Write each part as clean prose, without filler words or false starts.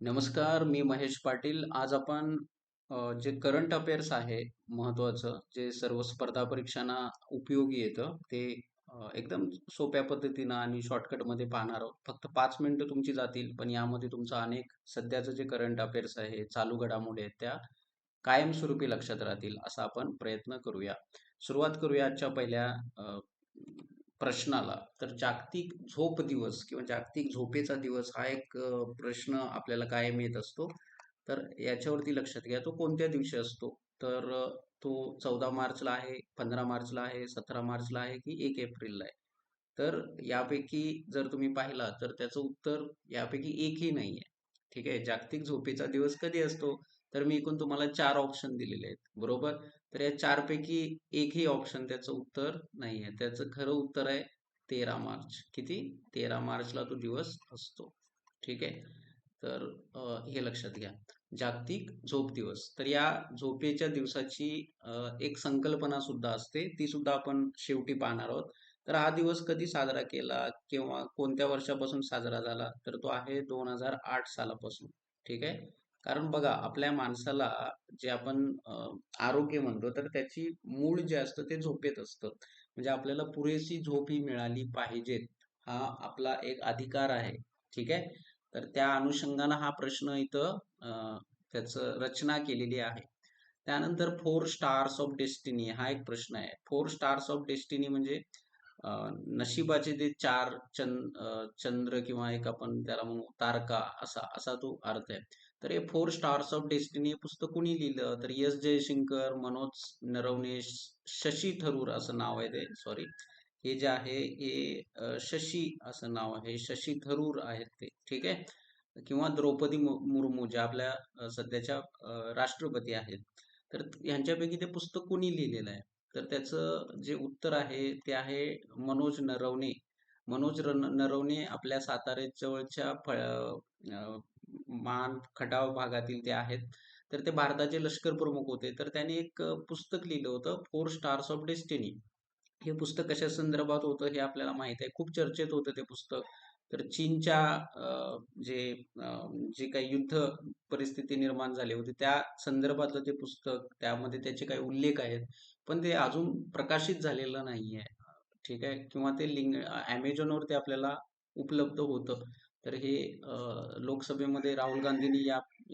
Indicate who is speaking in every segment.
Speaker 1: नमस्कार, मी महेश पाटील. आज आपण जे करंट अफेअर्स आहे महत्त्वाचं, जे सर्व स्पर्धा परीक्षांना उपयोगी येतं, ते एकदम सोप्या पद्धतीनं आणि शॉर्टकटमध्ये पाहणार आहोत. फक्त 5 मिनिटं तुमची जातील, पण यामध्ये तुमचं अनेक सध्याचं जे करंट अफेअर्स आहे, चालू घडामोडी आहेत, त्या कायमस्वरूपी लक्षात राहतील, असा आपण प्रयत्न करूया. सुरुवात करूया आजच्या पहिल्या अ, प्रश्नाला. तर जागतिक झोप दिवस किंवा जागतिक झोपेचा दिवस हा एक प्रश्न आपल्याला कायम येत असतो. तर याच्यावरती लक्षात घ्या, तो कोणत्या दिवशी असतो? तर तो 14 मार्चला आहे, 15 मार्चला आहे, 17 मार्चला आहे की 1 एप्रिलला आहे. तर यापैकी जर तुम्ही पाहिला तर त्याचं उत्तर यापैकी एकही नाहीये. ठीक आहे. जागतिक झोपेचा दिवस कधी असतो? तर मी एकूण तुम्हाला 4 ऑप्शन दिलेले आहेत. बरोबर? तर या 4 पैकी एकही ऑप्शन त्याचं उत्तर नाहीये. त्याचं खरं उत्तर आहे 13 मार्च. किती? 13 मार्चला तो दिवस असतो. ठीक आहे. तर हे लक्षात घ्या. जागतिक झोप दिवस. तर या झोपेच्या दिवसाची एक संकल्पना सुद्धा असते. ती सुद्धा आपण शेवटी पाहणार आहोत. तर हा दिवस कधी साजरा केला किंवा कोणत्या वर्षापासून साजरा झाला? तर तो आहे 2008 सालापासून. ठीक आहे. कारण बघा आपल्या माणसाला जे आपण आरोग्य म्हणतो तर त्याची मूळ जे असतं ते झोपेत असतं. म्हणजे आपल्याला पुरेशी झोप ही मिळाली पाहिजे. हा आपला एक अधिकार आहे. ठीक आहे. तर त्या अनुषंगानं हा प्रश्न इथं त्याचं रचना केलेली आहे. त्यानंतर फोर स्टार्स ऑफ डेस्टिनी हा एक प्रश्न आहे. फोर स्टार्स ऑफ डेस्टिनी म्हणजे अ, नशिबाचे ते चंद्र किंवा एक आपण त्याला म्हणू तारका असा असा तो अर्थ आहे. तर हे फोर स्टार्स ऑफ डेस्टिनी हे पुस्तक कुणी लिहिलं? तर एस जयशंकर, मनोज नरवणे, शशी थरूर असं नाव आहे ते. सॉरी. हे जे आहे हे शशी असं नाव आहे. शशी थरूर आहेत ते. ठीक आहे. किंवा द्रौपदी मुर्मू ज्या आपल्या सध्याच्या राष्ट्रपती आहेत. तर यांच्यापैकी ते पुस्तक कोणी लिहिलेलं आहे? तर त्याचं जे उत्तर आहे ते आहे मनोज नरवणे. नरवणे आपल्या सातारा जवळच्या मान खटाव भागातील ते आहेत. तर ते भारताचे लष्कर प्रमुख होते. तर त्यांनी एक पुस्तक लिहिलं होतं फोर स्टार्स ऑफ डेस्टिनी. हे पुस्तक कशा संदर्भात होतं हे आपल्याला माहित आहे. खूप चर्चेत होतं ते पुस्तक. तर चीनच्या जे अ, जे काही युद्ध परिस्थिती निर्माण झाली होती त्या संदर्भातलं ते पुस्तक, त्यामध्ये त्याचे काही उल्लेख आहेत. पण ते अजून प्रकाशित झालेलं नाहीये. ठीक आहे. किंवा ते लिंक Amazonवरती आपल्याला उपलब्ध होतं. तर हे लोकसभेमध्ये राहुल गांधींनी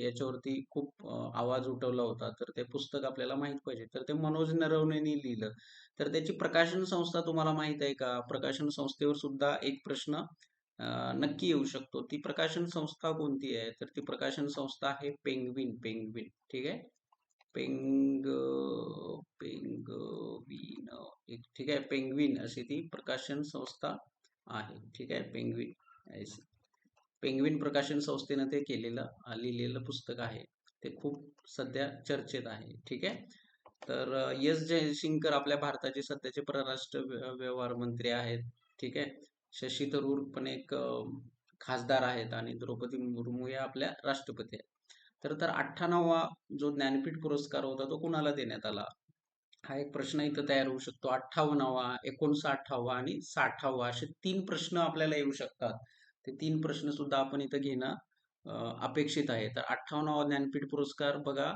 Speaker 1: याच्यावरती खूप आवाज उठवला होता. तर ते पुस्तक आपल्याला माहीत पाहिजे. तर ते मनोज नरवणेंनी लिहिलं. तर त्याची प्रकाशन संस्था तुम्हाला माहित आहे का? प्रकाशन संस्थेवर सुद्धा एक प्रश्न नक्की येऊ शकतो. ती प्रकाशन संस्था कोणती आहे? तर ती प्रकाशन संस्था आहे पेंग्विन, पेंग्विन. ठीक आहे. पेंगविन एक ठीक आहे. पेंग्विन अशी ती प्रकाशन संस्था आहे. ठीक आहे. पेंग्विन पेंग्विन प्रकाशन संस्थेनं ते लिहिलेलं पुस्तक आहे. ते खूप सध्या चर्चेत आहे. ठीक आहे. तर एस जयशंकर आपल्या भारताचे सध्याचे परराष्ट्र व्यवहार मंत्री आहेत. ठीक आहे. शशी थरूर पण एक खासदार आहेत आणि द्रौपदी मुर्मू या आपल्या राष्ट्रपती आहेत. तर 98वा जो ज्ञानपीठ पुरस्कार होता तो कुणाला देण्यात आला? हा एक प्रश्न इथं तयार होऊ शकतो. 58वा, 59वा आणि 60वा असे 3 प्रश्न आपल्याला येऊ शकतात. ते 3 प्रश्न सुद्धा आपण इथं घेणं अपेक्षित आहे. तर 58वा ज्ञानपीठ पुरस्कार बघा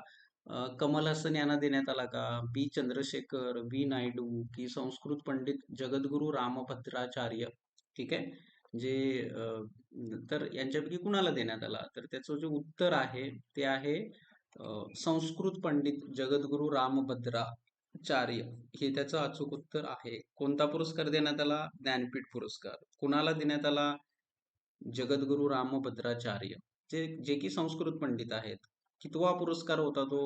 Speaker 1: कमल हसन यांना देण्यात आला का? बी. चंद्रशेखर, व्ही. नायडू की संस्कृत पंडित जगद्गुरू रामभद्राचार्य. ठीक आहे. जे तर यांच्यापैकी कुणाला देण्यात आला? तर त्याचं जे उत्तर आहे ते आहे संस्कृत पंडित जगद्गुरू रामभद्राचार्य हे त्याचं अचूक उत्तर आहे. कोणता पुरस्कार देण्यात आला? ज्ञानपीठ पुरस्कार. कुणाला देण्यात आला? जगद्गुरू रामभद्राचार्य जे की संस्कृत पंडित आहेत. कितवा पुरस्कार होता तो?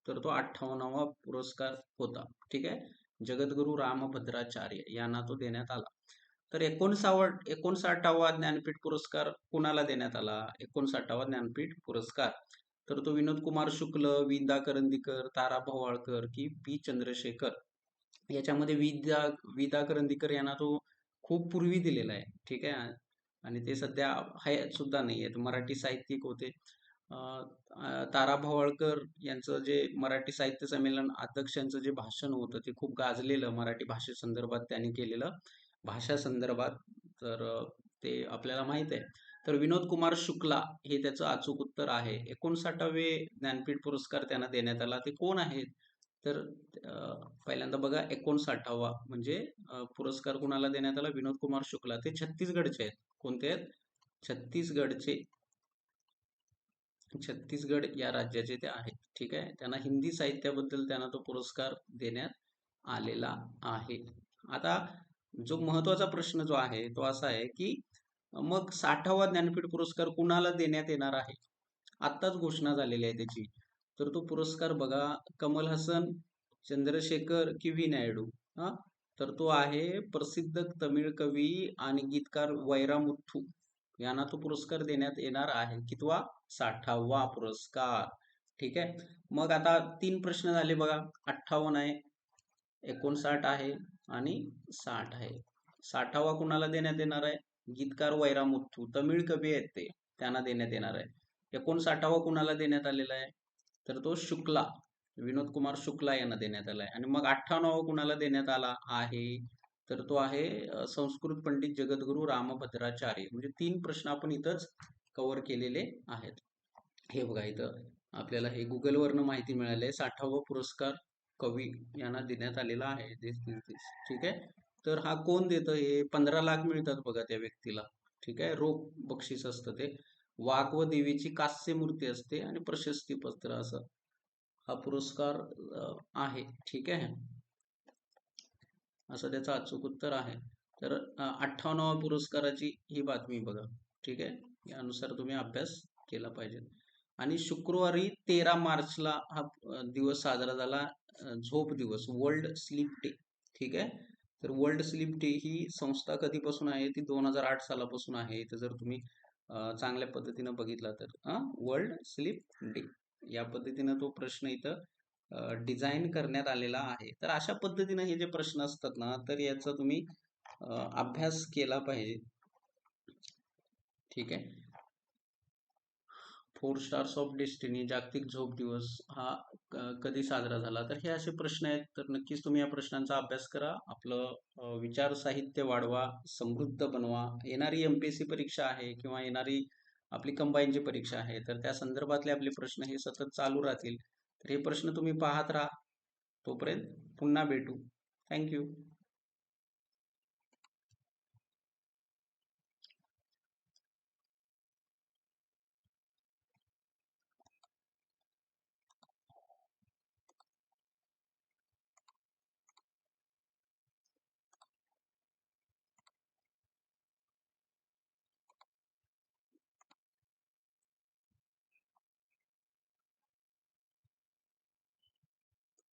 Speaker 1: तर तो 58वा पुरस्कार होता. ठीक आहे. जगद्गुरू रामभद्राचार्य यांना तो देण्यात आला. तर 59वा ज्ञानपीठ पुरस्कार कुणाला देण्यात आला? 59वा ज्ञानपीठ पुरस्कार. तर तो विनोद कुमार शुक्ल, विदा करंदीकर, तारा भवाळकर की पी. चंद्रशेखर. याच्यामध्ये विदा करंदीकर यांना तो खूप पूर्वी दिलेला आहे. ठीक आहे. आणि ते सध्या हयात सुद्धा नाही आहेत. मराठी साहित्यिक होते. अ, तारा भवाळकर यांचं जे मराठी साहित्य संमेलन अध्यक्षांचं जे भाषण होतं ते खूप गाजलेलं मराठी भाषेसंदर्भात त्यांनी केलेलं भाषा संदर्भात. तर ते आपल्याला माहित आहे. तर विनोद कुमार शुक्ला हे त्याचं अचूक उत्तर आहे. 59वे ज्ञानपीठ पुरस्कार त्यांना देण्यात आला. ते कोण आहेत? तर पहिल्यांदा बघा 59वा म्हणजे पुरस्कार कुणाला देण्यात आला? विनोद कुमार शुक्ला. ते छत्तीसगडचे आहेत. कोणते आहेत? छत्तीसगडचे. छत्तीसगड या राज्याचे ते आहेत. ठीक आहे. त्यांना हिंदी साहित्याबद्दल त्यांना तो पुरस्कार देण्यात आलेला आहे. आता जो महत्वाचा प्रश्न जो आहे तो असा आहे की मग 60वा ज्ञानपीठ पुरस्कार कुणाला देण्यात येणार आहे? आत्ताच घोषणा झालेली आहे त्याची. तर तो पुरस्कार बघा, कमल हसन, चंद्रशेखर की व्ही नायडू. हा, तर तो आहे प्रसिद्ध तमिळ कवी आणि गीतकार वैरामुथ्थू यांना तो पुरस्कार देण्यात येणार आहे. कितवा? 60वा पुरस्कार. ठीक आहे. मग आता 3 प्रश्न झाले बघा. 58 आहे, 59 आहे आणि 60 आहे. 60वा कुणाला देण्यात येणार आहे? गीतकार वैरामुथ्थू, तमिळ कवी आहेत ते, त्यांना देण्यात येणार आहे. 59वा कुणाला देण्यात आलेला आहे? तर तो शुक्ला, विनोद कुमार शुक्ला यांना देण्यात आला आहे. आणि मग 58वा कुणाला देण्यात आला आहे? तर तो आहे संस्कृत पंडित जगद्गुरू रामभद्राचार्य. म्हणजे 3 प्रश्न आपण इथंच कव्हर केलेले आहेत. हे बघा, इथं आपल्याला हे गुगलवरनं माहिती मिळाली आहे. 60वा पुरस्कार कवी यांना देण्यात आलेला आहे. ठीक आहे. तर हा कोण देतं? हे 15 लाख मिळतात बघा त्या व्यक्तीला. ठीक आहे. रोख बक्षीस असतं ते. वाघ व देवीची कास्य मूर्ती असते आणि प्रशस्ती पत्र, असं हा पुरस्कार आहे. ठीक आहे. असं त्याचं अचूक उत्तर आहे. तर 58वा पुरस्काराची ही बातमी बघा. ठीक आहे. यानुसार तुम्ही अभ्यास केला पाहिजे. आणि शुक्रवारी 13 मार्चला हा दिवस साजरा झाला, झोप दिवस, वर्ल्ड स्लीप डे. ठीक आहे. तर वर्ल्ड स्लीप डे ही संस्था कधीपासून आहे? ती 2008 सालापासून आहे. इथं जर तुम्ही चांगल्या पद्धतीनं बघितला तर वर्ल्ड स्लीप डे या पद्धतीनं तो प्रश्न इथं डिझाईन करण्यात आलेला आहे. तर अशा पद्धतीनं हे जे प्रश्न असतात ना, तर याचा तुम्ही अभ्यास केला पाहिजे. ठीक आहे. 4 स्टार्स ऑफ डेस्टिनी, जागतिक झोप दिवस हा कधी साजरा झाला? तर हे असे प्रश्न आहेत. तर नक्कीच तुम्ही या प्रश्नांचा अभ्यास करा. आपलं विचार साहित्य वाढवा, समृद्ध बनवा. येणारी MPSC परीक्षा आहे किंवा येणारी आपली कंबाईनची परीक्षा आहे, तर त्या संदर्भातले आपले प्रश्न हे सतत चालू राहतील. तर हे प्रश्न तुम्ही पाहत राहा. तोपर्यंत पुन्हा भेटू. थँक्यू.